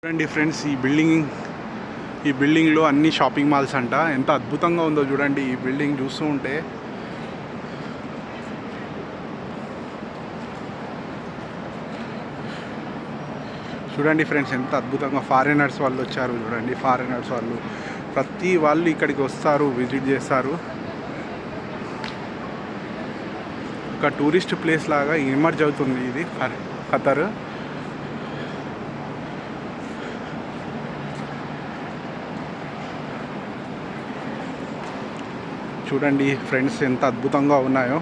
చూడండి ఫ్రెండ్స్, ఈ బిల్డింగ్లో అన్ని షాపింగ్ మాల్స్ అంట. ఎంత అద్భుతంగా ఉందో చూడండి. ఈ బిల్డింగ్ చూస్తూ ఉంటే చూడండి ఫ్రెండ్స్, ఎంత అద్భుతంగా ఫారినర్స్ వాళ్ళు వచ్చారు. చూడండి, ఫారినర్స్ వాళ్ళు ప్రతి వాళ్ళు ఇక్కడికి వస్తారు, విజిట్ చేస్తారు. ఒక టూరిస్ట్ ప్లేస్ లాగా ఎమర్జ్ అవుతుంది ఇది ఖతర్. చూడండి ఫ్రెండ్స్, ఎంత అద్భుతంగా ఉన్నాయో.